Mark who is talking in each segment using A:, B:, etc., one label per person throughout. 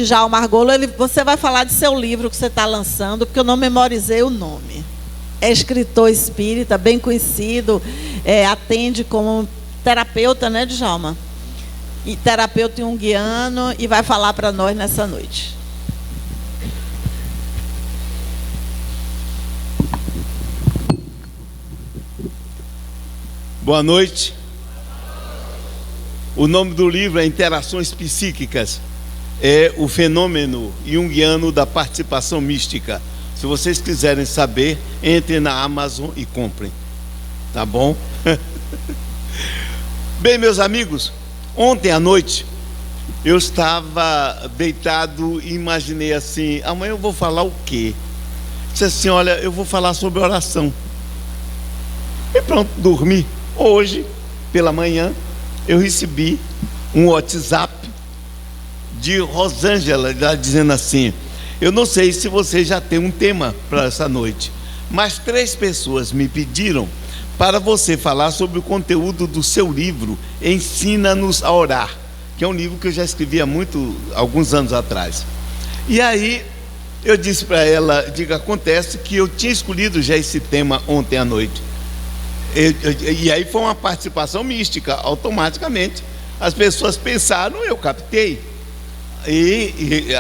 A: Djalma Argolo, você vai falar de seu livro que você está lançando, porque eu não memorizei o nome. É escritor espírita, bem conhecido, atende como terapeuta, né, Djalma? E terapeuta junguiano, e vai falar para nós nessa noite.
B: Boa noite. O nome do livro é Interações Psíquicas. É o fenômeno junguiano da participação mística. Se vocês quiserem saber, entrem na Amazon e comprem. Tá bom? Bem, meus amigos, ontem à noite eu estava deitado e imaginei assim: amanhã eu vou falar o quê? Disse assim: olha, eu vou falar sobre oração. E pronto, dormi. Hoje, pela manhã, eu recebi um WhatsApp de Rosângela, dizendo assim: eu não sei se você já tem um tema para essa noite, mas 3 pessoas me pediram para você falar sobre o conteúdo do seu livro Ensina-nos a Orar, que é um livro que eu já escrevi há alguns anos atrás. E aí eu disse para ela: diga, acontece que eu tinha escolhido já esse tema ontem à noite. E aí foi uma participação mística, automaticamente as pessoas pensaram, eu captei, e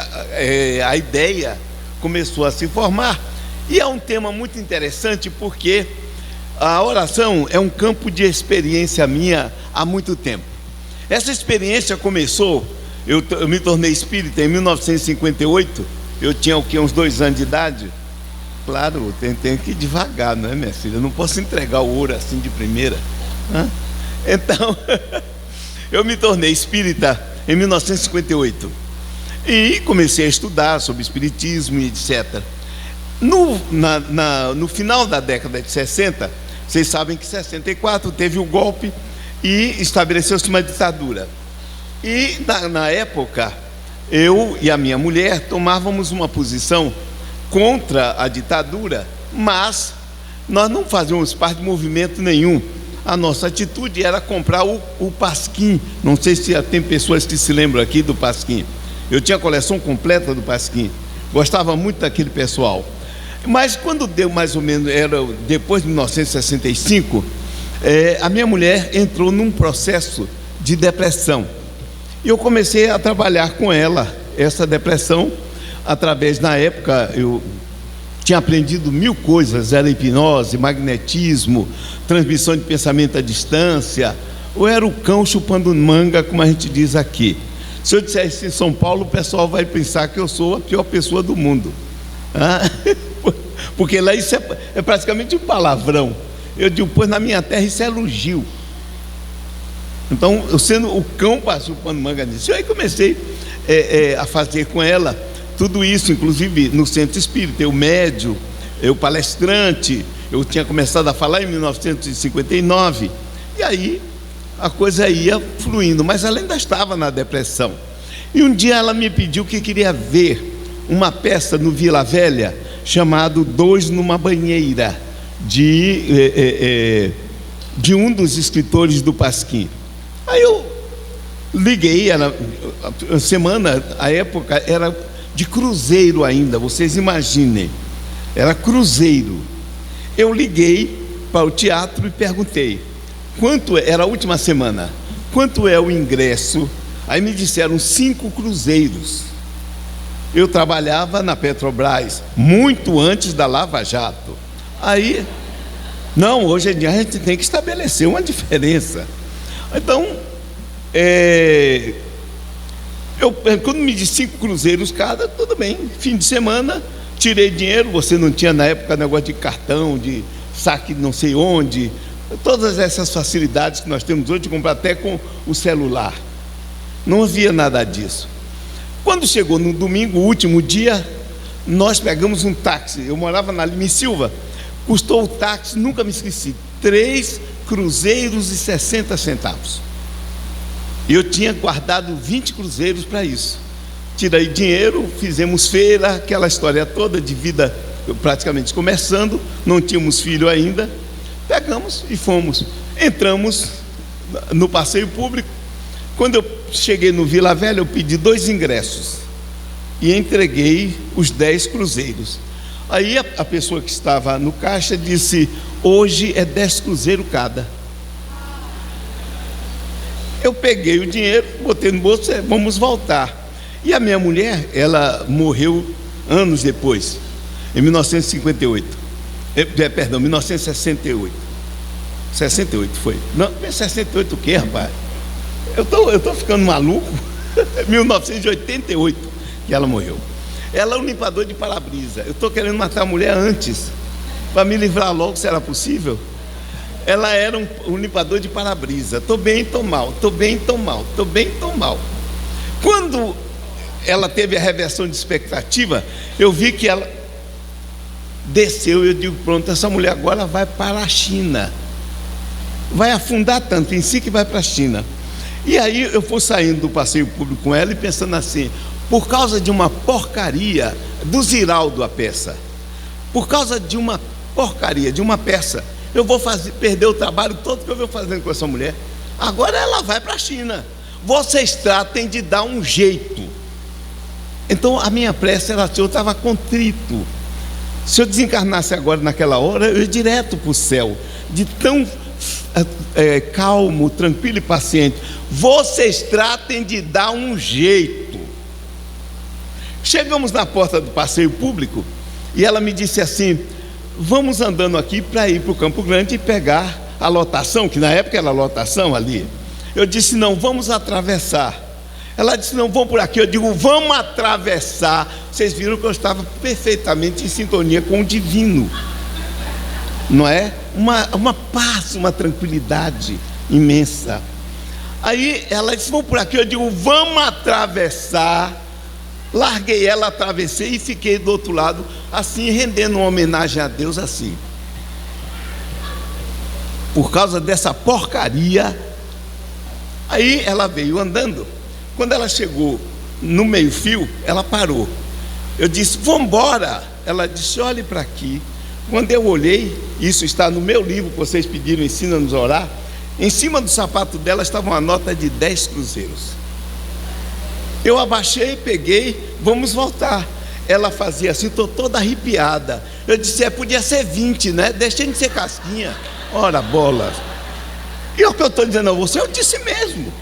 B: a ideia começou a se formar. E é um tema muito interessante, porque a oração é um campo de experiência minha há muito tempo. Essa experiência começou, eu me tornei espírita em 1958, eu tinha uns 2 anos de idade. Claro, tem que ir devagar, não é, minha filha? Eu não posso entregar o ouro assim de primeira. Então, eu me tornei espírita em 1958 e comecei a estudar sobre espiritismo e etc. No final da década de 60, vocês sabem que em 64 teve o golpe e estabeleceu-se uma ditadura. E na época, eu e a minha mulher tomávamos uma posição contra a ditadura, mas nós não fazíamos parte de movimento nenhum. A nossa atitude era comprar o Pasquim. Não sei se tem pessoas que se lembram aqui do Pasquim. Eu tinha a coleção completa do Pasquim, gostava muito daquele pessoal. Mas quando deu mais ou menos, era depois de 1965, a minha mulher entrou num processo de depressão, e eu comecei a trabalhar com ela essa depressão. Através, na época, eu tinha aprendido 1000 coisas, era hipnose, magnetismo, transmissão de pensamento à distância. Eu era o cão chupando manga, como a gente diz aqui. Se eu disser isso em São Paulo, o pessoal vai pensar que eu sou a pior pessoa do mundo. Porque lá isso é praticamente um palavrão. Eu digo, pois na minha terra isso é elogio. Então, eu sendo o cão chupando manga nisso, eu aí comecei a fazer com ela tudo isso, inclusive no centro espírita, eu médio, eu palestrante. Eu tinha começado a falar em 1959, e aí a coisa ia fluindo, mas ela ainda estava na depressão. E um dia ela me pediu que queria ver uma peça no Vila Velha, chamado 2 numa Banheira, de um dos escritores do Pasquim. Aí eu liguei, a época era de cruzeiro ainda, vocês imaginem, era cruzeiro. Eu liguei para o teatro e perguntei quanto era a última semana, quanto é o ingresso. Aí me disseram 5 cruzeiros. Eu trabalhava na Petrobras muito antes da Lava Jato. Aí, não, hoje em dia a gente tem que estabelecer uma diferença. Então, quando me disse 5 cruzeiros cada, tudo bem. Fim de semana, tirei dinheiro. Você não tinha na época negócio de cartão, de saque não sei onde, todas essas facilidades que nós temos hoje de comprar até com o celular. Não havia nada disso. Quando chegou no domingo, o último dia, nós pegamos um táxi. Eu morava na Lima e Silva. Custou o táxi, nunca me esqueci, 3 cruzeiros e 60 centavos. Eu tinha guardado 20 cruzeiros para isso. Tirei dinheiro, fizemos feira, aquela história toda de vida praticamente começando, não tínhamos filho ainda. Pegamos e fomos. Entramos no passeio público. Quando eu cheguei no Vila Velha, eu pedi 2 ingressos. e entreguei os 10 cruzeiros. Aí a pessoa que estava no caixa disse: hoje é 10 cruzeiros cada. Eu peguei o dinheiro, botei no bolso, vamos voltar. E a minha mulher, ela morreu anos depois, em 1958. Perdão, 1968. 68 foi. Não, 68 o quê, rapaz? Eu tô ficando maluco. 1988 que ela morreu. Ela é um limpador de para-brisa. Eu estou querendo matar a mulher antes, para me livrar logo, se era possível. Ela era um limpador de para-brisa. Estou bem, estou mal, estou bem, estou mal, estou bem, estou mal. Quando ela teve a reversão de expectativa, eu vi que ela desceu. Eu digo: pronto, essa mulher agora vai para a China. Vai afundar tanto em si que vai para a China. E aí eu fui saindo do passeio público com ela e pensando assim: por causa de uma porcaria do Ziraldo, a peça, por causa de uma porcaria, de uma peça, eu vou perder o trabalho todo que eu venho fazendo com essa mulher. Agora ela vai para a China. Vocês tratem de dar um jeito. Então a minha prece era assim: eu estava contrito. Se eu desencarnasse agora naquela hora, eu ia direto para o céu, de tão calmo, tranquilo e paciente. Vocês tratem de dar um jeito. Chegamos na porta do passeio público e ela me disse assim: vamos andando aqui para ir para o Campo Grande e pegar a lotação, que na época era lotação ali. Eu disse: não, vamos atravessar. Ela disse: não, vamos por aqui. Eu digo: vamos atravessar. Vocês viram que eu estava perfeitamente em sintonia com o divino, não é? Uma paz, uma tranquilidade imensa. Aí ela disse: vamos por aqui. Eu digo: vamos atravessar. Larguei ela, atravessei e fiquei do outro lado, assim, rendendo uma homenagem a Deus, assim. Por causa dessa porcaria. Aí ela veio andando. Quando ela chegou no meio-fio, ela parou. Eu disse: vamos embora. Ela disse: olhe para aqui. Quando eu olhei, isso está no meu livro que vocês pediram, Ensina-nos a Orar. Em cima do sapato dela estava uma nota de 10 cruzeiros. Eu abaixei, peguei, vamos voltar. Ela fazia assim, estou toda arrepiada. Eu disse: podia ser 20, né? Deixei de ser casquinha. Ora, bola. E o que eu estou dizendo a você, eu disse mesmo.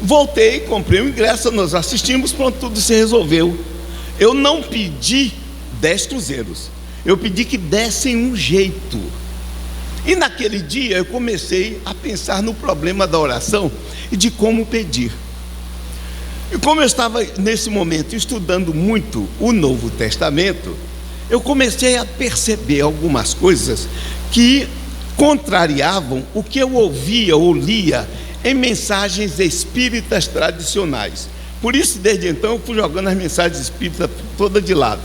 B: Voltei, comprei o ingresso, nós assistimos, pronto, tudo se resolveu. Eu não pedi 10 cruzeiros, eu pedi que dessem um jeito. E naquele dia eu comecei a pensar no problema da oração e de como pedir. E como eu estava nesse momento estudando muito o Novo Testamento, eu comecei a perceber algumas coisas que contrariavam o que eu ouvia ou lia em mensagens espíritas tradicionais. Por isso, desde então, eu fui jogando as mensagens espíritas todas de lado.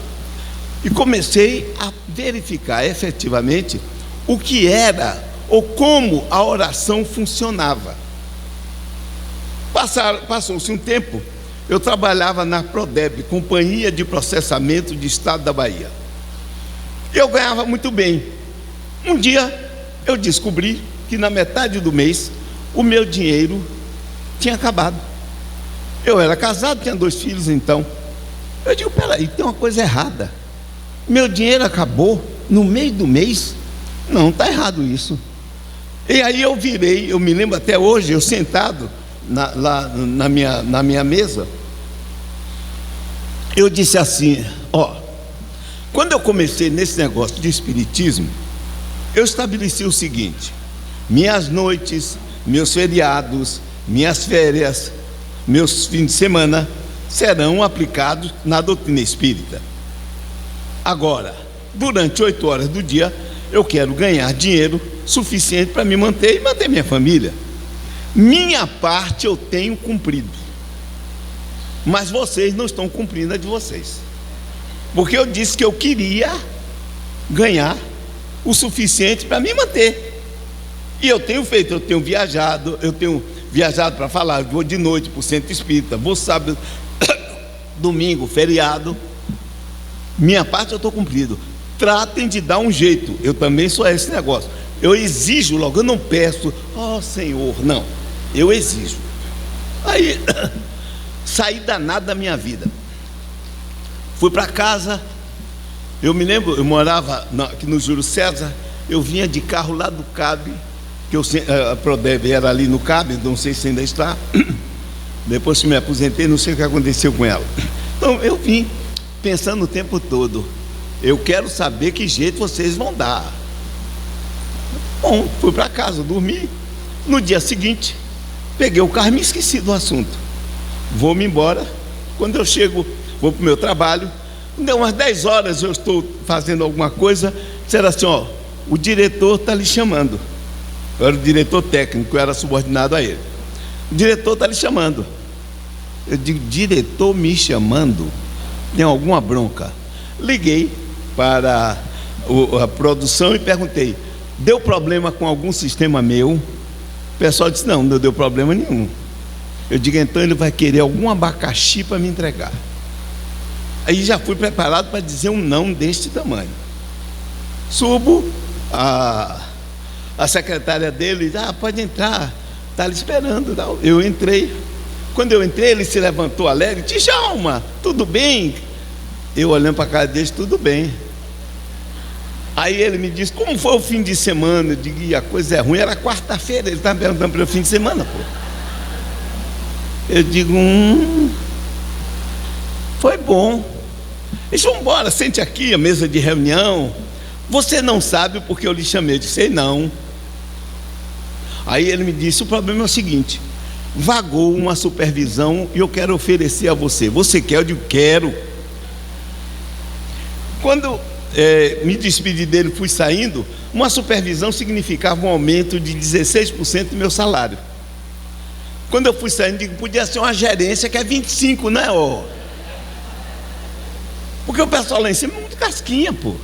B: E comecei a verificar efetivamente o que era ou como a oração funcionava. Passou-se um tempo, eu trabalhava na Prodeb, Companhia de Processamento de Estado da Bahia. Eu ganhava muito bem. Um dia eu descobri que na metade do mês o meu dinheiro tinha acabado. Eu era casado, tinha 2 filhos então. Eu digo: peraí, tem uma coisa errada. Meu dinheiro acabou no meio do mês? Não, está errado isso. E aí eu virei, eu me lembro até hoje, eu sentado lá na minha mesa, eu disse assim: quando eu comecei nesse negócio de espiritismo, eu estabeleci o seguinte: minhas noites, meus feriados, minhas férias, meus fins de semana serão aplicados na doutrina espírita. Agora, durante 8 horas do dia, eu quero ganhar dinheiro suficiente para me manter e manter minha família. Minha parte eu tenho cumprido, mas vocês não estão cumprindo a de vocês, porque eu disse que eu queria ganhar o suficiente para me manter. E eu tenho feito, eu tenho viajado para falar, vou de noite para o centro espírita, vou sábado, domingo, feriado. Minha parte eu estou cumprido. Tratem de dar um jeito. Eu também sou esse negócio. Eu exijo logo, eu não peço: Senhor, não, eu exijo. Aí saí danado da minha vida. Fui para casa. Eu me lembro, eu morava aqui no Júlio César. Eu vinha de carro lá do CAB, que a Prodeb era ali no CAB, não sei se ainda está. Depois que me aposentei, não sei o que aconteceu com ela. Então eu vim pensando o tempo todo, eu quero saber que jeito vocês vão dar. Bom, fui para casa, dormi. No dia seguinte, peguei o carro e me esqueci do assunto. Vou-me embora. Quando eu chego, vou para o meu trabalho. Deu umas 10 horas, eu estou fazendo alguma coisa. Disseram assim, ó, o diretor está lhe chamando. Eu era o diretor técnico, eu era subordinado a ele. O diretor está lhe chamando. Eu digo, diretor me chamando? Tem alguma bronca? Liguei para a produção e perguntei, deu problema com algum sistema meu? O pessoal disse, não deu problema nenhum. Eu digo, então ele vai querer algum abacaxi para me entregar. Aí já fui preparado para dizer um não deste tamanho. Subo, a secretária dele diz, pode entrar, está lhe esperando. Eu entrei. Quando eu entrei, ele se levantou alegre, Djalma, tudo bem? Eu olhando para a cara dele, tudo bem. Aí ele me disse, como foi o fim de semana? Eu digo, a coisa é ruim, era quarta-feira, ele estava perguntando para o fim de semana, pô. Eu digo, foi bom. Eles vão embora, sente aqui, a mesa de reunião. Você não sabe porque eu lhe chamei? Eu disse, não. Aí ele me disse, o problema é o seguinte, vagou uma supervisão e eu quero oferecer a você. Você quer? Eu digo, quero. Quando me despedi dele, fui saindo, uma supervisão significava um aumento de 16% do meu salário. Quando eu fui saindo, digo, podia ser uma gerência que é 25%, né? Porque o pessoal lá em cima é muito casquinha, pô.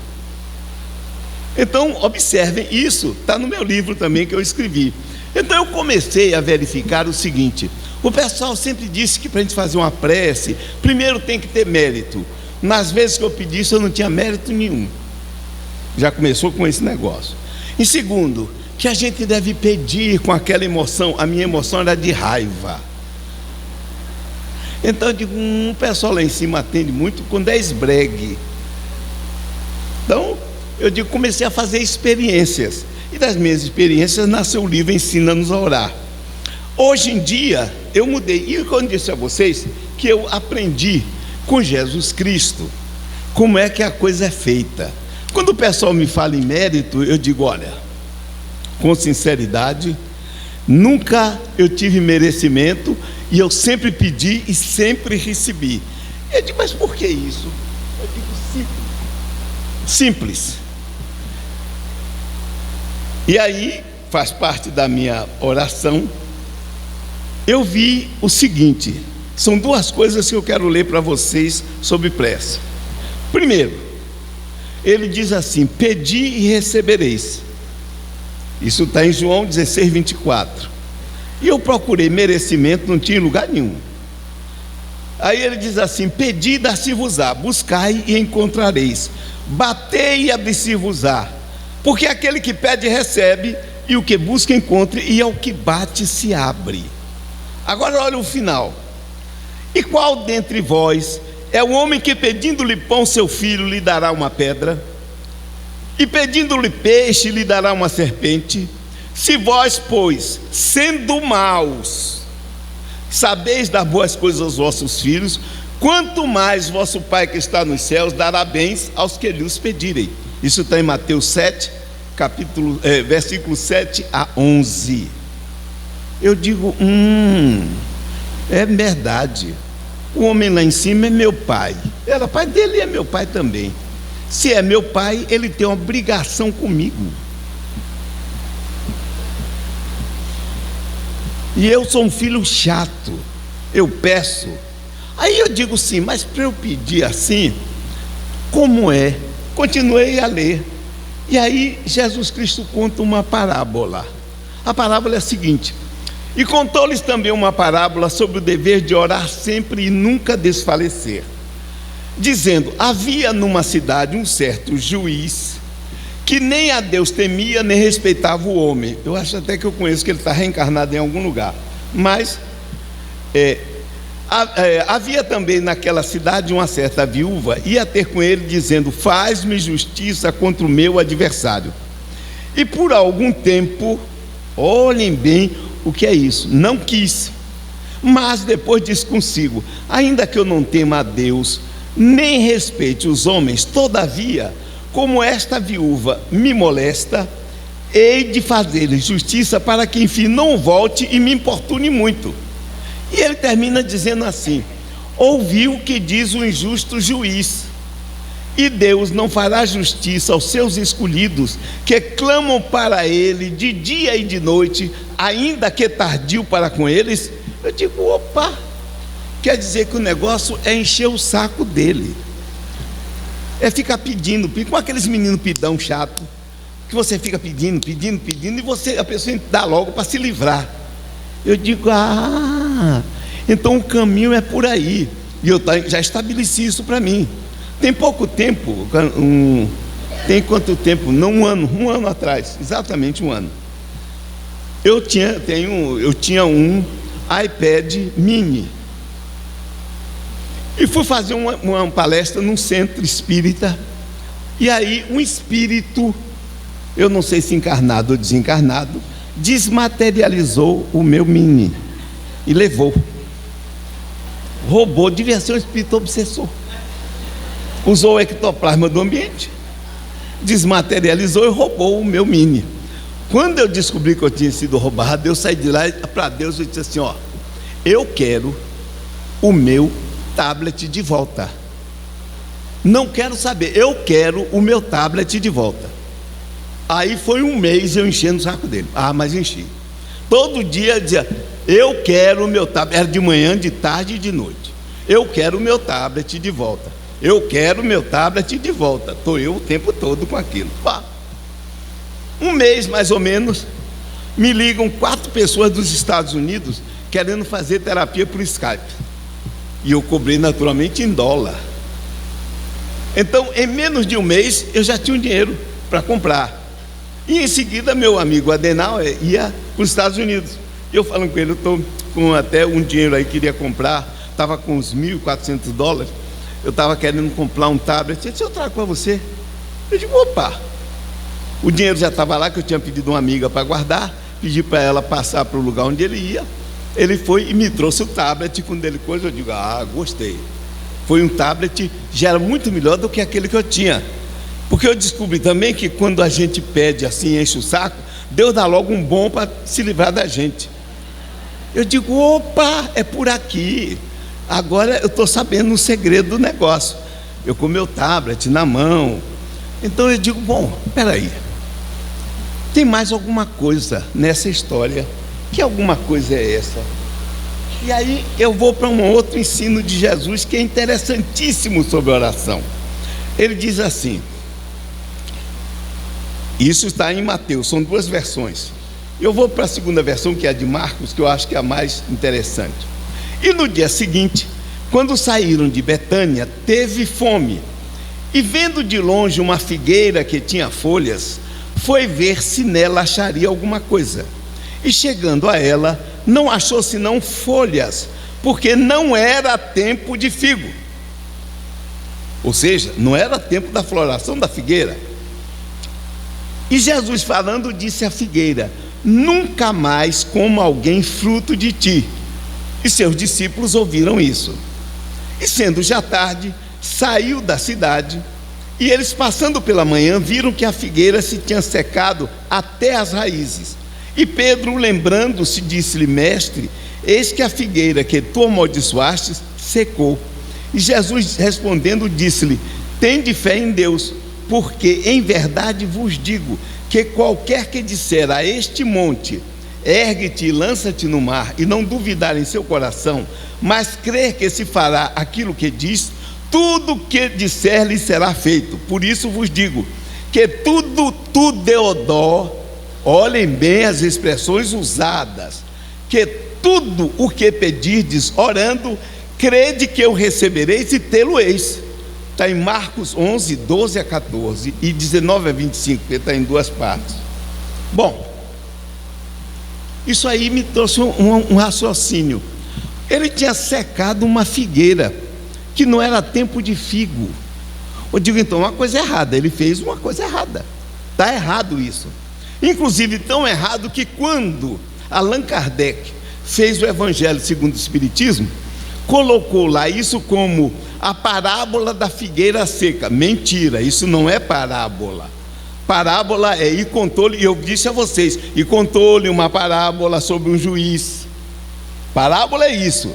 B: Então, observem, isso está no meu livro também que eu escrevi. Então eu comecei a verificar o seguinte, o pessoal sempre disse que para a gente fazer uma prece, primeiro tem que ter mérito. Nas vezes que eu pedi isso, eu não tinha mérito nenhum. Já começou com esse negócio. Em segundo, que a gente deve pedir com aquela emoção. A minha emoção era de raiva. Então eu digo, o pessoal lá em cima atende muito quando é esbregue. Então eu digo, comecei a fazer experiências. E das minhas experiências nasceu o livro Ensina-nos a Orar. Hoje em dia eu mudei. E quando eu disse a vocês que eu aprendi com Jesus Cristo como é que a coisa é feita. Quando o pessoal me fala em mérito, eu digo, olha, com sinceridade, nunca eu tive merecimento e eu sempre pedi e sempre recebi. Eu digo, mas por que isso? Eu digo, simples. E aí, faz parte da minha oração, eu vi o seguinte, são duas coisas que eu quero ler para vocês sobre prece. Primeiro, ele diz assim, pedi e recebereis. Isso está em João 16, 24. E eu procurei merecimento, não tinha lugar nenhum. Aí ele diz assim, pedi e dar-se-vos-á, buscai e encontrareis, batei e abri-se-vos-á, porque aquele que pede recebe, e o que busca encontra, e ao que bate se abre. Agora olha o final. E qual dentre vós é o homem que pedindo-lhe pão seu filho lhe dará uma pedra? E pedindo-lhe peixe lhe dará uma serpente? Se vós, pois, sendo maus, sabeis dar boas coisas aos vossos filhos, quanto mais vosso Pai que está nos céus dará bens aos que lhe os pedirem. Isso está em Mateus 7, versículo 7 a 11. Eu digo, é verdade. O homem lá em cima é meu pai. Era pai dele e é meu pai também. Se é meu pai, ele tem uma obrigação comigo. E eu sou um filho chato. Eu peço. Aí eu digo sim, mas para eu pedir assim, como é? Continuei a ler. E aí Jesus Cristo conta uma parábola. A parábola é a seguinte: e contou-lhes também uma parábola sobre o dever de orar sempre e nunca desfalecer, dizendo: havia numa cidade um certo juiz que nem a Deus temia nem respeitava o homem. Eu acho até que eu conheço que ele está reencarnado em algum lugar. Mas Havia também naquela cidade uma certa viúva, ia ter com ele dizendo: faz-me justiça contra o meu adversário. E por algum tempo, olhem bem o que é isso, não quis. Mas depois disse consigo: ainda que eu não tema a Deus, nem respeite os homens, todavia, como esta viúva me molesta, hei de fazer-lhe justiça, para que enfim não volte e me importune muito. E ele termina dizendo assim: ouvi o que diz o injusto juiz, e Deus não fará justiça aos seus escolhidos, que clamam para ele de dia e de noite, ainda que tardio para com eles? Eu digo: opa, quer dizer que o negócio é encher o saco dele, é ficar pedindo, como aqueles meninos pidão chato, que você fica pedindo, e a pessoa dá logo para se livrar. Eu digo: então o caminho é por aí. E eu já estabeleci isso para mim. Tem pouco tempo, tem quanto tempo? Não, um ano atrás, exatamente um ano. Eu tinha um iPad mini. E fui fazer uma palestra num centro espírita. E aí um espírito, eu não sei se encarnado ou desencarnado, desmaterializou o meu mini e levou. Roubou, devia ser um espírito obsessor. Usou o ectoplasma do ambiente, desmaterializou e roubou o meu mini. Quando eu descobri que eu tinha sido roubado, eu saí de lá para Deus e disse assim: eu quero o meu tablet de volta. Não quero saber, eu quero o meu tablet de volta. Aí foi um mês eu enchendo o saco dele. Mas enchi. Todo dia eu dizia: eu quero o meu tablet. Era de manhã, de tarde e de noite. Eu quero o meu tablet de volta. Eu quero o meu tablet de volta. Estou eu o tempo todo com aquilo. Um mês mais ou menos, me ligam 4 pessoas dos Estados Unidos querendo fazer terapia por Skype. E eu cobrei naturalmente em dólar. Então, em menos de um mês, eu já tinha um dinheiro para comprar. E em seguida, meu amigo Adenal ia para os Estados Unidos. Eu falando com ele: eu estou com até um dinheiro aí, queria comprar. Estava com uns $1.400. Eu estava querendo comprar um tablet. Ele disse: eu trago para você. Eu digo: opa. O dinheiro já estava lá, que eu tinha pedido uma amiga para guardar. Pedi para ela passar para o lugar onde ele ia. Ele foi e me trouxe o tablet. Quando ele coisa, eu digo: gostei. Foi um tablet, já era muito melhor do que aquele que eu tinha. Porque eu descobri também que quando a gente pede assim, enche o saco, Deus dá logo um bom para se livrar da gente. Eu digo: opa, é por aqui. Agora eu estou sabendo o segredo do negócio. Eu com meu tablet na mão. Então eu digo: bom, peraí, tem mais alguma coisa nessa história. Que alguma coisa é essa? E aí eu vou para um outro ensino de Jesus que é interessantíssimo sobre oração. Ele diz assim, isso está em Mateus, são 2 versões. Eu vou para a segunda versão, que é a de Marcos, que eu acho que é a mais interessante. E no dia seguinte, quando saíram de Betânia, teve fome. E vendo de longe uma figueira que tinha folhas, foi ver se nela acharia alguma coisa. E chegando a ela, não achou senão folhas, porque não era tempo de figo. Ou seja, não era tempo da floração da figueira. E Jesus falando disse à figueira: nunca mais coma alguém fruto de ti. E seus discípulos ouviram isso. E sendo já tarde, saiu da cidade, e eles passando pela manhã, viram que a figueira se tinha secado até as raízes. E Pedro, lembrando-se, disse-lhe: mestre, eis que a figueira que tu amaldiçoaste secou. E Jesus respondendo disse-lhe: tende fé em Deus, porque em verdade vos digo, que qualquer que disser a este monte: ergue-te e lança-te no mar, e não duvidar em seu coração, mas crer que se fará aquilo que diz, tudo que disser lhe será feito. Por isso vos digo, que tudo deodó, olhem bem as expressões usadas, que tudo o que pedirdes orando, crede que eu recebereis e tê-lo-eis. Está em Marcos 11, 12 a 14 e 19 a 25, porque está em 2 partes. Bom, isso aí me trouxe um raciocínio. Ele tinha secado uma figueira, que não era tempo de figo. Eu digo, então, uma coisa errada. Ele fez uma coisa errada. Está errado isso. Inclusive, tão errado que quando Allan Kardec fez o Evangelho segundo o Espiritismo, colocou lá isso como a parábola da figueira seca. Mentira, isso não é parábola. Parábola é, e contou-lhe, eu disse a vocês, e contou-lhe uma parábola sobre um juiz. Parábola é isso.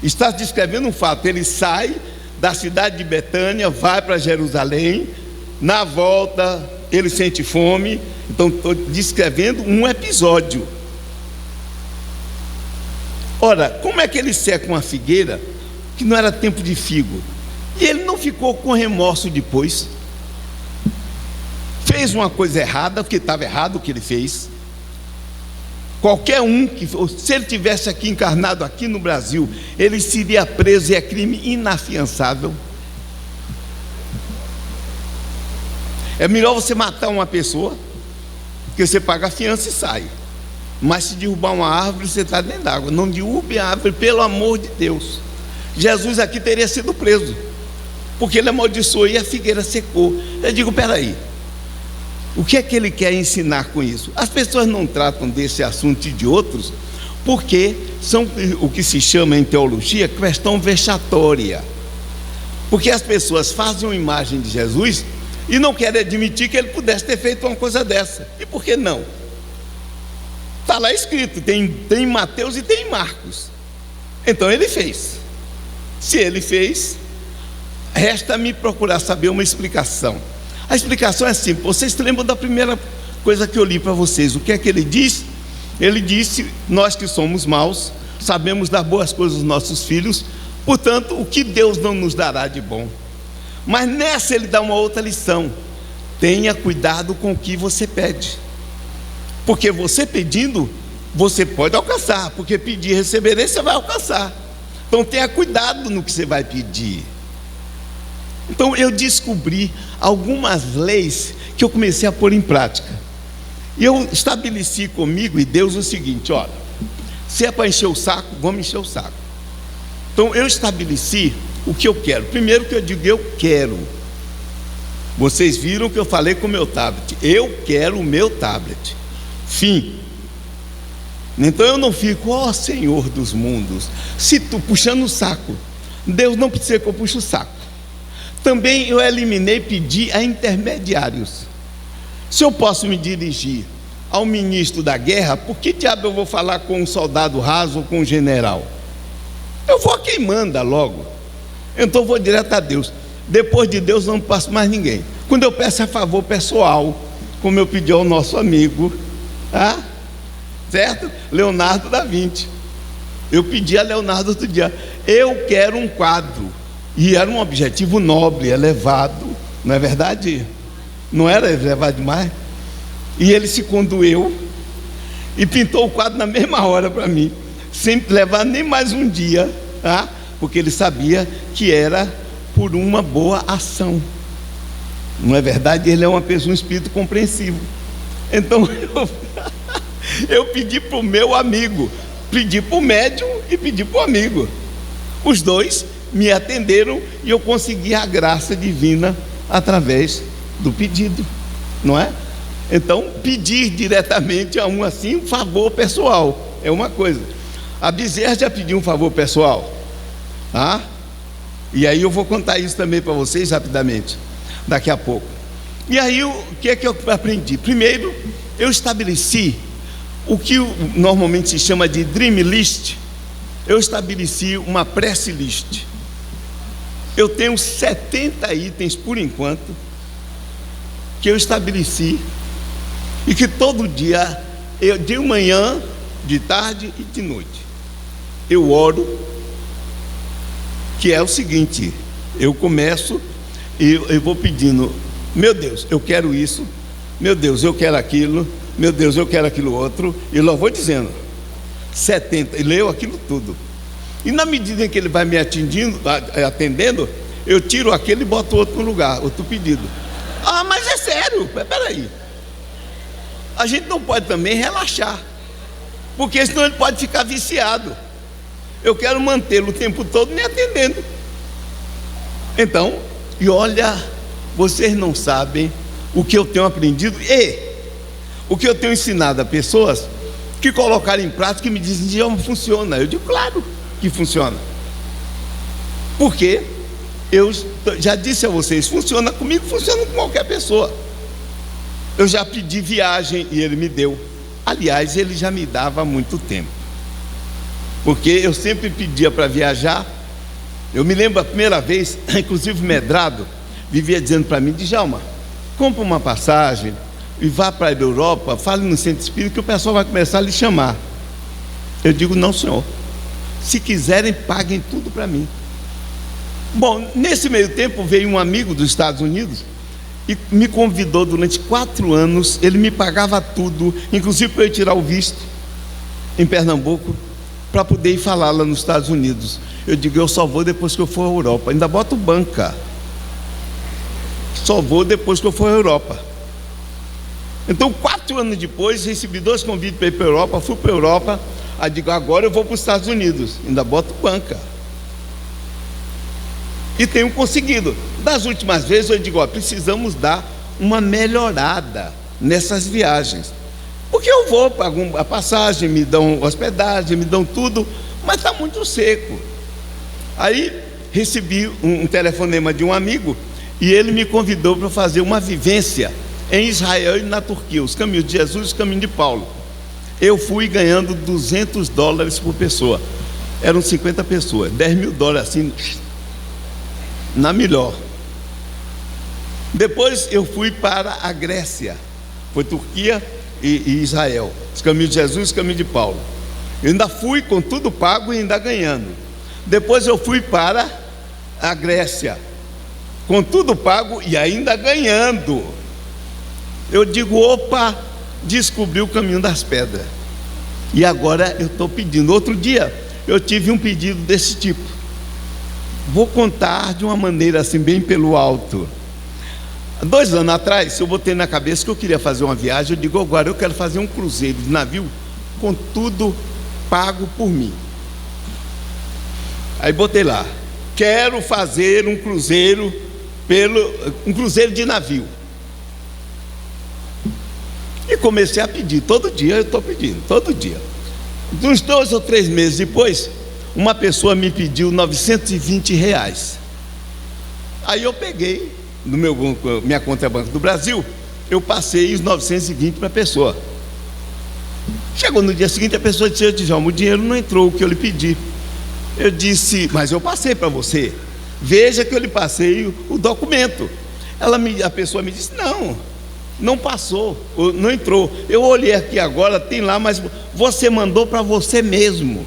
B: Está descrevendo um fato. Ele sai da cidade de Betânia, vai para Jerusalém, na volta ele sente fome. Então estou descrevendo um episódio. Ora, como é que ele seca uma figueira que não era tempo de figo? E ele não ficou com remorso depois. Fez uma coisa errada, porque estava errado o que ele fez. Qualquer um que, se ele tivesse aqui encarnado aqui no Brasil, ele seria preso e é crime inafiançável. É melhor você matar uma pessoa, porque você paga a fiança e sai. Mas se derrubar uma árvore, você está dentro d'água. Não derrube a árvore, pelo amor de Deus. Jesus aqui teria sido preso, porque ele amaldiçoou e a figueira secou. Eu digo, peraí, o que é que ele quer ensinar com isso? As pessoas não tratam desse assunto e de outros, porque são o que se chama em teologia questão vexatória. Porque as pessoas fazem uma imagem de Jesus e não querem admitir que ele pudesse ter feito uma coisa dessa. E por que não? Está lá escrito, tem em Mateus e tem em Marcos. Então ele fez. Se ele fez, resta-me procurar saber uma explicação. A explicação é simples. Vocês lembram da primeira coisa que eu li para vocês? O que é que ele disse? Ele disse, nós que somos maus, sabemos dar boas coisas aos nossos filhos, portanto, o que Deus não nos dará de bom? Mas nessa ele dá uma outra lição: tenha cuidado com o que você pede, porque você pedindo, você pode alcançar, porque pedir e receberei, você vai alcançar. Então tenha cuidado no que você vai pedir. Então eu descobri algumas leis que eu comecei a pôr em prática. E eu estabeleci comigo e Deus o seguinte: olha, se é para encher o saco, vamos encher o saco. Então eu estabeleci o que eu quero. Primeiro que eu digo, eu quero. Vocês viram que eu falei com o meu tablet. Eu quero o meu tablet. Fim. Então eu não fico, ó Senhor dos mundos, se tu puxando o saco. Deus não precisa que eu puxe o saco. Também eu eliminei pedir a intermediários. Se eu posso me dirigir ao ministro da guerra, por que diabo eu vou falar com um soldado raso ou com um general? Eu vou a quem manda logo. Então eu vou direto a Deus. Depois de Deus não passo mais ninguém. Quando eu peço a favor pessoal, como eu pedi ao nosso amigo, certo? Leonardo da Vinci. Eu pedi a Leonardo outro dia, eu quero um quadro. E era um objetivo nobre, elevado, não é verdade? Não era elevado demais? E ele se condoeu e pintou o quadro na mesma hora para mim, sem levar nem mais um dia, porque ele sabia que era por uma boa ação. Não é verdade? Ele é uma pessoa, um espírito compreensivo. Então eu pedi para o meu amigo, pedi para o médium e pedi para o amigo. Os dois me atenderam e eu consegui a graça divina através do pedido, não é? Então, pedir diretamente a um assim, um favor pessoal, é uma coisa. A Bezerra já pediu um favor pessoal, e aí eu vou contar isso também para vocês rapidamente, daqui a pouco. E aí, o que é que eu aprendi? Primeiro, eu estabeleci o que normalmente se chama de Dream List. Eu estabeleci uma prece list. Eu tenho 70 itens por enquanto que eu estabeleci e que todo dia, de manhã, de tarde e de noite, eu oro, que é o seguinte: eu começo e eu vou pedindo, meu Deus, eu quero isso, meu Deus, eu quero aquilo, meu Deus, eu quero aquilo outro, e lá vou dizendo 70, e leio aquilo tudo. E na medida em que ele vai me atendendo, eu tiro aquele e boto outro no lugar, outro pedido. Mas é sério, peraí. A gente não pode também relaxar, porque senão ele pode ficar viciado. eu quero mantê-lo o tempo todo me atendendo. Então, e olha, vocês não sabem o que eu tenho aprendido e o que eu tenho ensinado a pessoas que colocaram em prática e me dizem: Djalma, funciona. Eu digo: claro que funciona. Porque eu já disse a vocês, funciona comigo, funciona com qualquer pessoa. Eu já pedi viagem e ele me deu. Aliás, ele já me dava há muito tempo, porque eu sempre pedia para viajar. Eu me lembro a primeira vez, inclusive o Medrado vivia dizendo para mim: Djalma, compra uma passagem e vá para a Europa, fale no centro espírita que o pessoal vai começar a lhe chamar. Eu digo: não, senhor, se quiserem, paguem tudo para mim. Bom, nesse meio tempo veio um amigo dos Estados Unidos e me convidou durante 4 anos. Ele me pagava tudo, inclusive para eu tirar o visto em Pernambuco, para poder ir falar lá nos Estados Unidos. Eu digo: eu só vou depois que eu for à Europa. Ainda boto banca, só vou depois que eu for à Europa. Então 4 anos depois recebi 2 convites para ir para a Europa. Fui para a Europa. Aí digo: agora eu vou para os Estados Unidos. Ainda boto banca. E tenho conseguido. Das últimas vezes eu digo: precisamos dar uma melhorada nessas viagens, porque eu vou, pago a passagem, me dão hospedagem, me dão tudo, mas está muito seco. Aí recebi um telefonema de um amigo e ele me convidou para fazer uma vivência em Israel e na Turquia, os caminhos de Jesus e os caminhos de Paulo. Eu fui ganhando $200 por pessoa. Eram 50 pessoas, $10.000 assim, na melhor. Depois eu fui para a Grécia, foi Turquia e Israel, os caminhos de Jesus e os caminhos de Paulo. Eu ainda fui com tudo pago e ainda ganhando. Depois eu fui para a Grécia, com tudo pago e ainda ganhando. Eu digo: opa, descobri o caminho das pedras. E agora eu estou pedindo. Outro dia eu tive um pedido desse tipo. Vou contar de uma maneira assim, bem pelo alto. 2 anos atrás, eu botei na cabeça que eu queria fazer uma viagem. Eu digo: agora eu quero fazer um cruzeiro de navio com tudo pago por mim. Aí botei lá: quero fazer um cruzeiro de navio. E comecei a pedir, todo dia eu estou pedindo, todo dia. Uns 2 ou 3 meses depois, uma pessoa me pediu R$920. Aí eu peguei, no minha conta é Banco do Brasil, eu passei os 920 para a pessoa. Chegou no dia seguinte, a pessoa disse: Djalma, o dinheiro não entrou, o que eu lhe pedi. Eu disse: mas eu passei para você, veja que eu lhe passei o documento. A pessoa me disse: não passou, não entrou. Eu olhei aqui agora, tem lá, mas você mandou para você mesmo.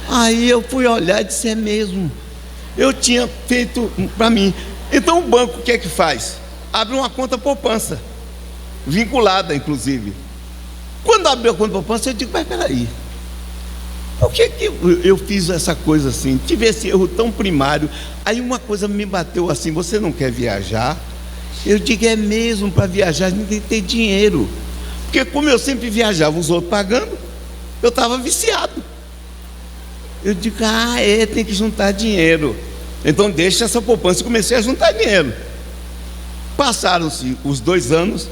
B: Aí eu fui olhar e disse: é mesmo, eu tinha feito para mim. Então o banco o que é que faz? Abre uma conta poupança, vinculada inclusive. Quando abriu a conta poupança, eu digo: mas peraí, por que eu fiz essa coisa assim? Tive esse erro tão primário. Aí uma coisa me bateu assim: você não quer viajar? Eu digo: é mesmo, para viajar ninguém tem dinheiro. Porque como eu sempre viajava, os outros pagando, eu estava viciado. Eu digo: tem que juntar dinheiro. Então deixa essa poupança. E comecei a juntar dinheiro. Passaram-se os 2 anos.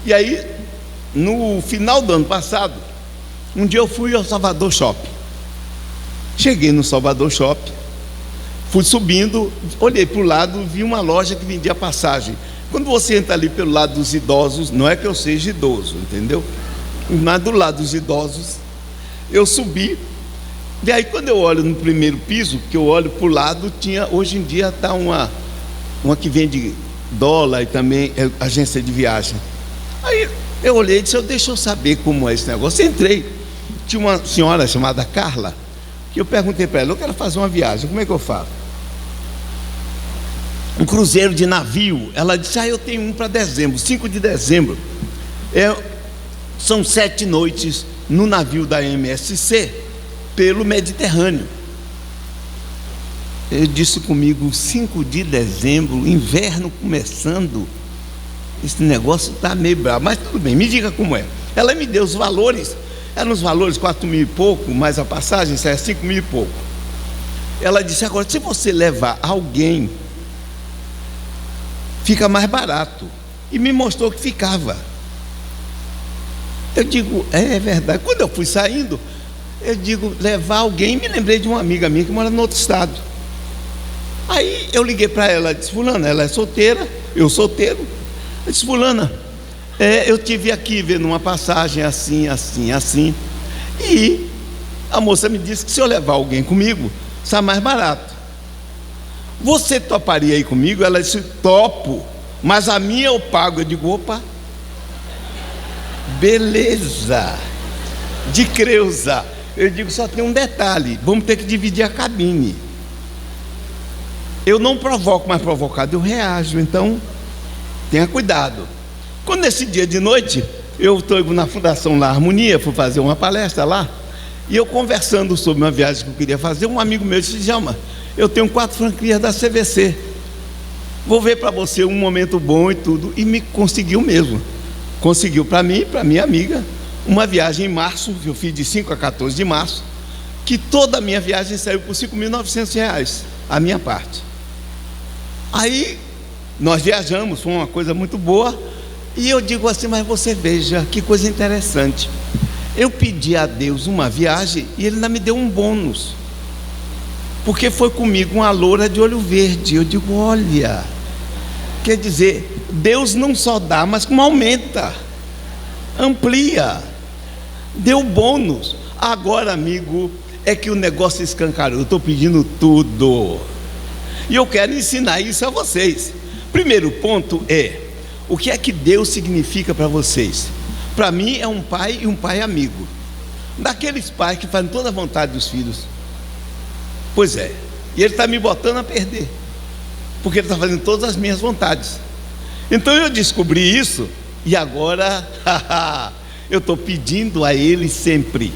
B: E aí, no final do ano passado, um dia eu fui ao Salvador Shopping. Cheguei no Salvador Shopping, fui subindo, olhei para o lado, vi uma loja que vendia passagem. Quando você entra ali pelo lado dos idosos, não é que eu seja idoso, entendeu? Mas do lado dos idosos, eu subi. E aí quando eu olho no primeiro piso, que eu olho para o lado, hoje em dia está uma que vende dólar e também é agência de viagem. Aí eu olhei e disse: deixa eu saber como é esse negócio. Entrei, tinha uma senhora chamada Carla, que eu perguntei para ela: eu quero fazer uma viagem, como é que eu faço? Um cruzeiro de navio. Ela disse: eu tenho um para dezembro, 5 de dezembro. São 7 noites no navio da MSC pelo Mediterrâneo. Ele disse comigo: 5 de dezembro, inverno começando, esse negócio está meio bravo, mas tudo bem, me diga como é. Ela me deu os valores Eram os valores 4 mil e pouco, mais a passagem, isso é 5 mil e pouco. Ela disse: agora, se você levar alguém, fica mais barato. E me mostrou que ficava. Eu digo: é verdade. Quando eu fui saindo, eu digo: levar alguém. Me lembrei de uma amiga minha que mora no outro estado. Aí eu liguei para ela, disse: fulana, ela é solteira, eu solteiro. Eu disse: fulana, eu tive aqui vendo uma passagem assim, assim, assim, e a moça me disse que se eu levar alguém comigo, sai mais barato. Você toparia ir comigo? Ela disse: topo, mas a minha eu pago. Eu digo: opa, beleza, de Creuza. Eu digo: só tem um detalhe, vamos ter que dividir a cabine. Eu não provoco, mas provocado eu reajo, então tenha cuidado. Quando nesse dia de noite, eu estou na Fundação La Harmonia, fui fazer uma palestra lá, e eu conversando sobre uma viagem que eu queria fazer, um amigo meu disse: Djalma, eu tenho 4 franquias da CVC, vou ver para você um momento bom e tudo. E me conseguiu mesmo, conseguiu para mim e para minha amiga uma viagem em março, que eu fiz de 5 a 14 de março, que toda a minha viagem saiu por R$5.900, a minha parte. Aí nós viajamos, foi uma coisa muito boa. E eu digo assim: mas você veja que coisa interessante, eu pedi a Deus uma viagem e Ele ainda me deu um bônus, porque foi comigo uma loura de olho verde. Eu digo: olha, quer dizer, Deus não só dá, mas como aumenta, amplia, deu bônus. Agora, amigo, é que o negócio escancarou. Eu estou pedindo tudo, e eu quero ensinar isso a vocês. Primeiro ponto é: o que é que Deus significa para vocês? Para mim é um pai, e um pai amigo, daqueles pais que fazem toda a vontade dos filhos. Pois é, e Ele está me botando a perder, porque Ele está fazendo todas as minhas vontades. Então eu descobri isso, e agora eu estou pedindo a Ele sempre.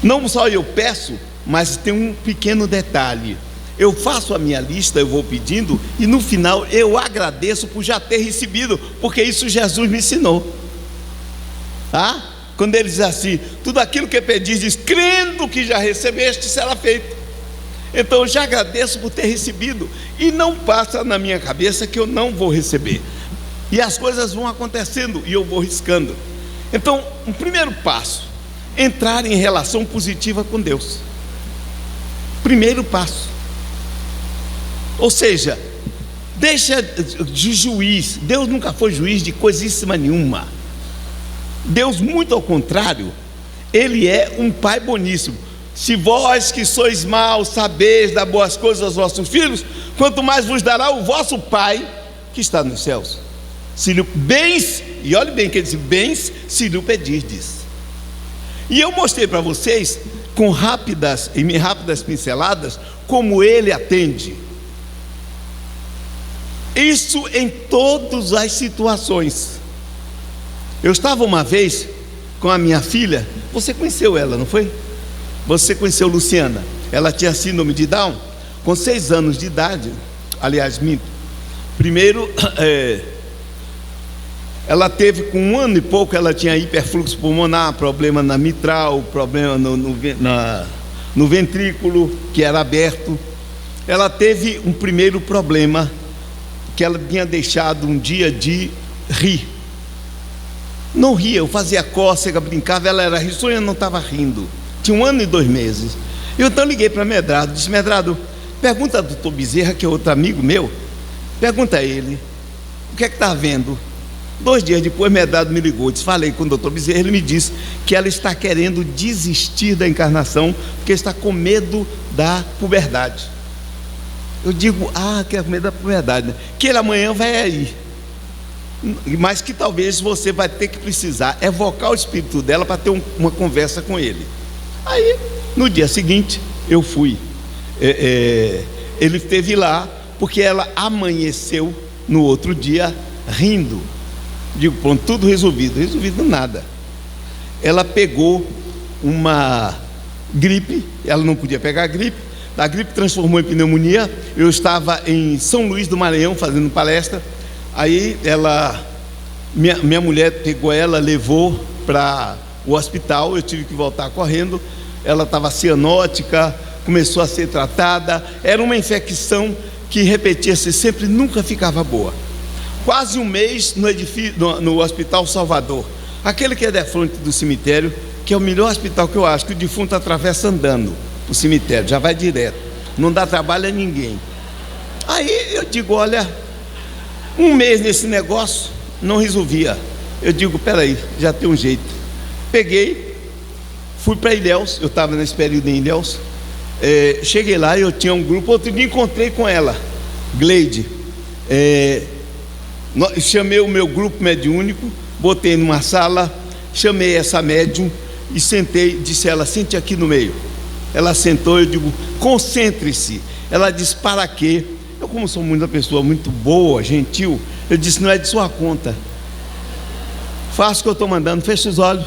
B: Não só eu peço, mas tem um pequeno detalhe: eu faço a minha lista, eu vou pedindo, e no final eu agradeço por já ter recebido, porque isso Jesus me ensinou. Tá? Quando Ele diz assim: tudo aquilo que pedis, crendo que já recebeste, será feito. Então eu já agradeço por ter recebido, e não passa na minha cabeça que eu não vou receber, e as coisas vão acontecendo e eu vou riscando. Então, o primeiro passo: entrar em relação positiva com Deus. Primeiro passo. Ou seja, deixa de juiz. Deus nunca foi juiz de coisíssima nenhuma. Deus, muito ao contrário, Ele é um Pai boníssimo. Se vós que sois maus sabeis dar boas coisas aos vossos filhos, quanto mais vos dará o vosso Pai que está nos céus. Se lhe bens, e olhe bem que ele diz: bens, se lhe pedirdes. E eu mostrei para vocês, com rápidas pinceladas, como Ele atende. Isso em todas as situações. Eu estava uma vez com a minha filha. Você conheceu ela, não foi? Você conheceu Luciana? Ela tinha síndrome de Down. Com 6 anos de idade, aliás, minto. Primeiro, ela teve com 1 ano e pouco, ela tinha hiperfluxo pulmonar, problema na mitral, problema no ventrículo, que era aberto. Ela teve um primeiro problema, que ela tinha deixado um dia de rir. Não ria, eu fazia cócega, brincava, ela era risonha, não estava rindo. Tinha 1 ano e 2 meses. Eu então liguei para Medrado, disse: Medrado, pergunta ao doutor Bezerra, que é outro amigo meu, pergunta a ele, o que é que está vendo? 2 dias depois, Medrado me ligou, disse: falei com o doutor Bezerra, ele me disse que ela está querendo desistir da encarnação, porque está com medo da puberdade. Eu digo: que é com medo da puberdade, né? Que ele amanhã vai aí, mas que talvez você vai ter que precisar evocar o espírito dela para ter uma conversa com ele. Aí, no dia seguinte, eu fui. Ele esteve lá, porque ela amanheceu no outro dia rindo. Digo: pronto, tudo resolvido. Resolvido nada. Ela pegou uma gripe, ela não podia pegar gripe, a gripe transformou em pneumonia. Eu estava em São Luís do Maranhão fazendo palestra. Aí minha mulher pegou ela, levou para o hospital, eu tive que voltar correndo. Ela estava cianótica, começou a ser tratada. Era uma infecção que repetia-se sempre, nunca ficava boa. Quase um mês no Hospital Salvador, aquele que é de frente do cemitério, que é o melhor hospital que eu acho, que o defunto atravessa andando o cemitério, já vai direto, não dá trabalho a ninguém. Aí eu digo, olha, um mês nesse negócio não resolvia. Eu digo, peraí, já tem um jeito. Peguei, fui para Ilhéus, eu estava nesse período em Ilhéus. Cheguei lá, eu tinha um grupo. Outro dia encontrei com ela, Gleide. Chamei o meu grupo mediúnico, botei numa sala, chamei essa médium e sentei, disse ela, sente aqui no meio. Ela sentou, eu digo, concentre-se. Ela disse, para quê? Eu, como sou uma pessoa muito boa, gentil, eu disse, não é de sua conta. Faça o que eu estou mandando, feche os olhos.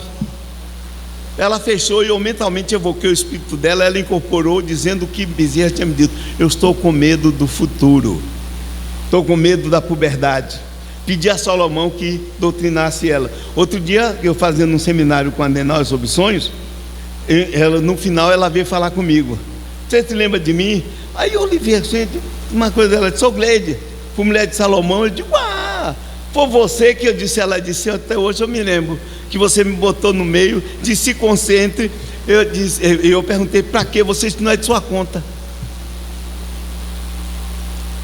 B: Ela fechou e eu mentalmente evoquei o espírito dela. Ela incorporou dizendo o que Bezerra tinha me dito: eu estou com medo do futuro, estou com medo da puberdade. Pedi a Salomão que doutrinasse ela. Outro dia, eu fazendo um seminário com a Adenauer sobre sonhos, no final ela veio falar comigo: você se lembra de mim? Aí eu olhei assim, uma coisa, ela disse: sou Gleide, fui mulher de Salomão. Eu digo: foi você que eu disse. Ela disse: até hoje eu me lembro que você me botou no meio, disse se concentre. Eu perguntei: para quê? Você não é de sua conta.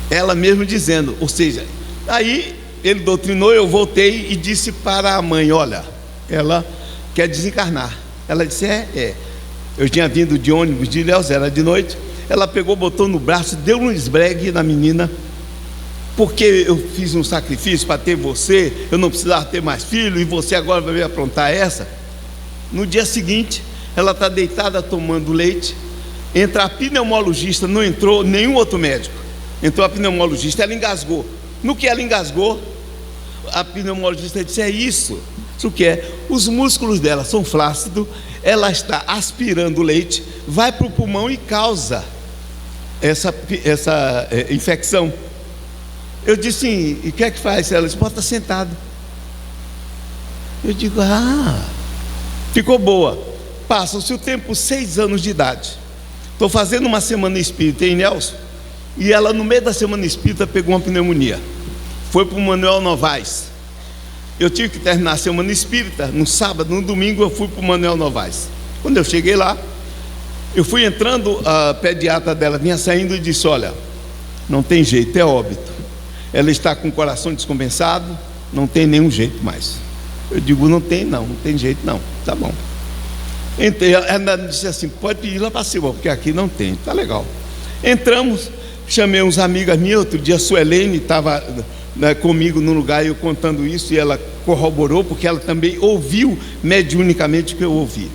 B: Ela mesmo dizendo, ou seja, aí ele doutrinou, eu voltei e disse para a mãe: olha, ela quer desencarnar. Ela disse: eu tinha vindo de ônibus de Ilhéus, era de noite. Ela pegou, botou no braço, deu um esbregue na menina, porque eu fiz um sacrifício para ter você, eu não precisava ter mais filho, e você agora vai me aprontar essa. No dia seguinte, ela está deitada tomando leite, entra a pneumologista, não entrou nenhum outro médico, entrou a pneumologista, ela engasgou. No que ela engasgou, a pneumologista disse: é isso que é, os músculos dela são flácidos, ela está aspirando o leite, vai para o pulmão e causa essa infecção. Eu disse: sim, e o que é que faz? Ela disse: bota sentado. Eu digo: ficou boa. Passam-se o tempo, 6 anos de idade. Estou fazendo uma semana espírita em Ilhéus, e ela, no meio da semana espírita, pegou uma pneumonia. Foi para o Manuel Novaes. Eu tive que terminar a semana espírita no sábado, no domingo eu fui para o Manuel Novaes. Quando eu cheguei lá, eu fui entrando, a pediatra dela vinha saindo e disse: olha, não tem jeito, é óbito. Ela está com o coração descompensado, não tem nenhum jeito mais. Eu digo: não tem jeito não, tá bom. Entrei, ela disse assim: pode pedir lá para cima, porque aqui não tem, tá legal. Entramos, chamei uns amigas minhas. Outro dia a Suelene estava comigo no lugar, eu contando isso, e ela corroborou, porque ela também ouviu mediunicamente o que eu ouvi.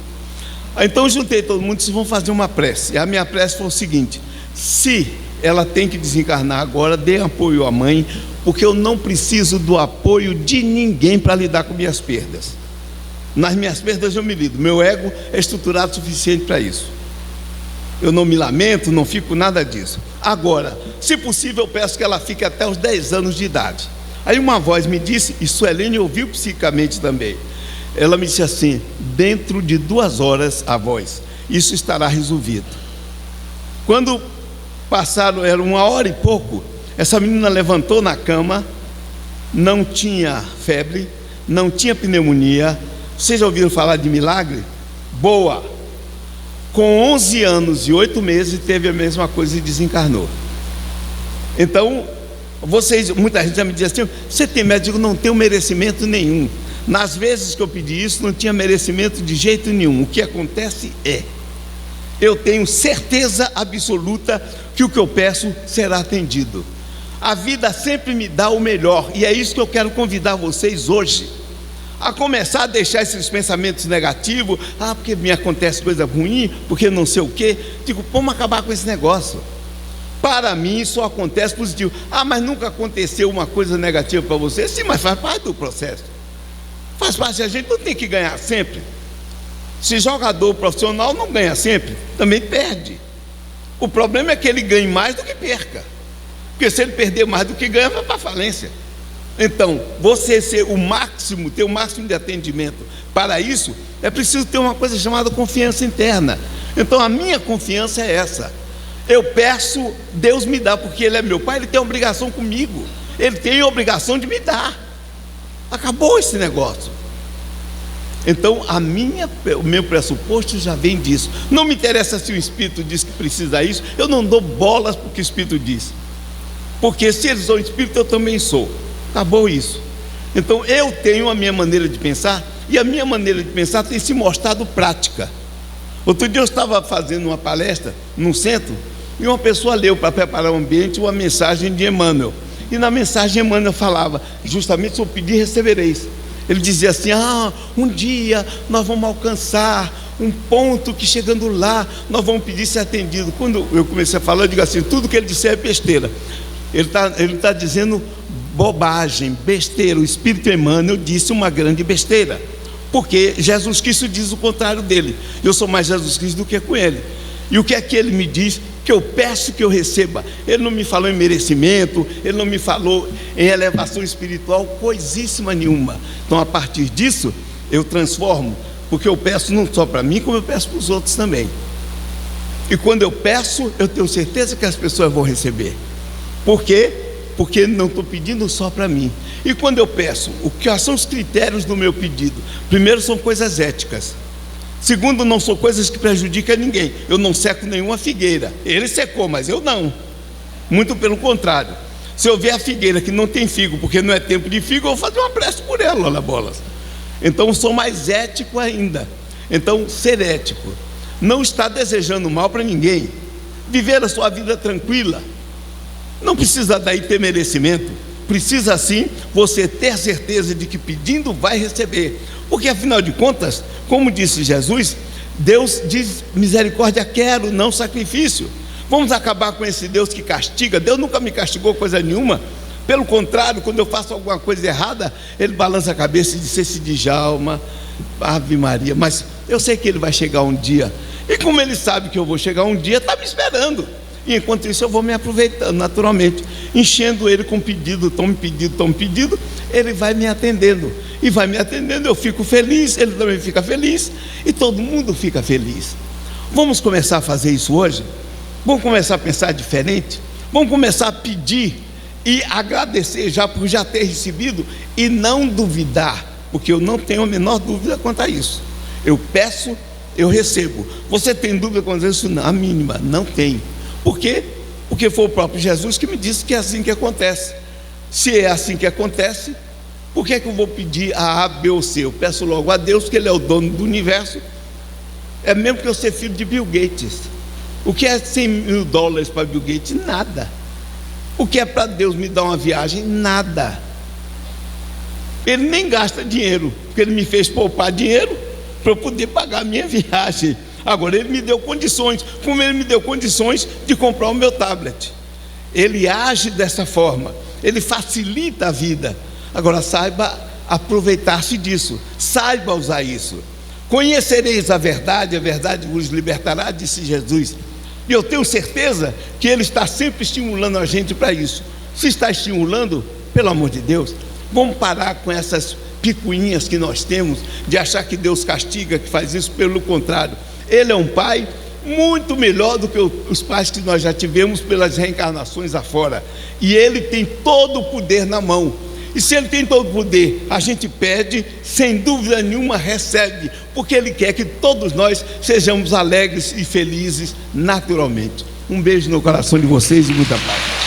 B: Então juntei todo mundo e disse: vamos fazer uma prece. E a minha prece foi o seguinte: se ela tem que desencarnar agora, dê apoio à mãe, porque eu não preciso do apoio de ninguém para lidar com minhas perdas. Nas minhas perdas eu me lido, meu ego é estruturado o suficiente para isso. Eu não me lamento, não fico nada disso. Agora, se possível, eu peço que ela fique até os 10 anos de idade. Aí uma voz me disse, e Suelene ouviu psicamente também, ela me disse assim: dentro de 2 horas, a voz, isso estará resolvido. Quando passaram, era 1 hora e pouco, essa menina levantou na cama, não tinha febre, não tinha pneumonia. Vocês já ouviram falar de milagre? Boa! Com 11 anos e 8 meses teve a mesma coisa e desencarnou. Então, muita gente já me diz assim: você tem medo? Eu digo: não tenho merecimento nenhum. Nas vezes que eu pedi isso, não tinha merecimento de jeito nenhum. O que acontece eu tenho certeza absoluta que o que eu peço será atendido. A vida sempre me dá o melhor, e é isso que eu quero convidar vocês hoje, a começar a deixar esses pensamentos negativos: porque me acontece coisa ruim, porque não sei o quê. Digo: vamos acabar com esse negócio. Para mim só acontece positivo. Mas nunca aconteceu uma coisa negativa para você? Sim, mas faz parte do processo, faz parte. A gente não tem que ganhar sempre. Se jogador profissional não ganha sempre, também perde. O problema é que ele ganhe mais do que perca, porque se ele perder mais do que ganha, vai para a falência. Então, você ser o máximo, ter o máximo de atendimento, para isso, é preciso ter uma coisa chamada confiança interna. Então, a minha confiança é essa. Eu peço, Deus me dá, porque Ele é meu Pai, Ele tem obrigação comigo. Ele tem a obrigação de me dar. Acabou esse negócio. Então, o meu pressuposto já vem disso. Não me interessa se o Espírito diz que precisa disso, eu não dou bolas para o que o Espírito diz. Porque se eles são Espírito, eu também sou. Acabou isso. Então, eu tenho a minha maneira de pensar, e a minha maneira de pensar tem se mostrado prática. Outro dia eu estava fazendo uma palestra num centro, e uma pessoa leu para preparar o ambiente uma mensagem de Emmanuel. E na mensagem Emmanuel falava justamente sobre pedir, recebereis. Ele dizia assim: um dia nós vamos alcançar um ponto que chegando lá, nós vamos pedir ser atendido. Quando eu comecei a falar, eu digo assim: tudo que ele disser é besteira. Ele está dizendo bobagem, besteira. O Espírito Emmanuel disse uma grande besteira, porque Jesus Cristo diz o contrário dele. Eu sou mais Jesus Cristo do que com ele. E o que é que ele me diz? Que eu peço que eu receba. Ele não me falou em merecimento, ele não me falou em elevação espiritual, coisíssima nenhuma. Então, a partir disso, eu transformo, porque eu peço não só para mim, como eu peço para os outros também. E quando eu peço, eu tenho certeza que as pessoas vão receber. Por quê? Porque não estou pedindo só para mim. E quando eu peço, o que são os critérios do meu pedido? Primeiro, são coisas éticas. Segundo, não são coisas que prejudicam ninguém. Eu não seco nenhuma figueira. Ele secou, mas eu não. Muito pelo contrário. Se eu ver a figueira que não tem figo, porque não é tempo de figo, eu vou fazer uma prece por ela, olha bolas. Então eu sou mais ético ainda. Então, ser ético, não estar desejando mal para ninguém, viver a sua vida tranquila. Não precisa daí ter merecimento. Precisa sim você ter certeza de que pedindo vai receber. Porque afinal de contas, como disse Jesus, Deus diz: misericórdia quero, não sacrifício. Vamos acabar com esse Deus que castiga. Deus nunca me castigou coisa nenhuma. Pelo contrário, quando eu faço alguma coisa errada, Ele balança a cabeça e diz: esse Djalma, Ave Maria. Mas eu sei que Ele vai chegar um dia. E como Ele sabe que eu vou chegar um dia, está me esperando. E enquanto isso eu vou me aproveitando naturalmente, enchendo Ele com pedido, tão pedido, Ele vai me atendendo. E vai me atendendo, eu fico feliz, Ele também fica feliz, e todo mundo fica feliz. Vamos começar a fazer isso hoje? Vamos começar a pensar diferente? Vamos começar a pedir e agradecer já por já ter recebido, e não duvidar, porque eu não tenho a menor dúvida quanto a isso. Eu peço, eu recebo. Você tem dúvida quanto a isso? Não, a mínima, não tem. Por quê? Porque foi o próprio Jesus que me disse que é assim que acontece. Se é assim que acontece, por que é que eu vou pedir a A, B ou C? Eu peço logo a Deus, que Ele é o dono do universo. É mesmo que eu ser filho de Bill Gates. O que é $100.000 para Bill Gates? Nada. O que é para Deus me dar uma viagem? Nada. Ele nem gasta dinheiro, porque Ele me fez poupar dinheiro para eu poder pagar a minha viagem. Agora Ele me deu condições, como Ele me deu condições de comprar o meu tablet. Ele age dessa forma, Ele facilita a vida. Agora saiba aproveitar-se disso, saiba usar isso. Conhecereis a verdade vos libertará, disse Jesus. E eu tenho certeza que Ele está sempre estimulando a gente para isso. Se está estimulando, pelo amor de Deus, vamos parar com essas picuinhas que nós temos, de achar que Deus castiga, que faz isso. Pelo contrário, Ele é um Pai muito melhor do que os pais que nós já tivemos pelas reencarnações afora. E Ele tem todo o poder na mão. E se Ele tem todo o poder, a gente pede, sem dúvida nenhuma recebe, porque Ele quer que todos nós sejamos alegres e felizes naturalmente. Um beijo no coração de vocês e muita paz.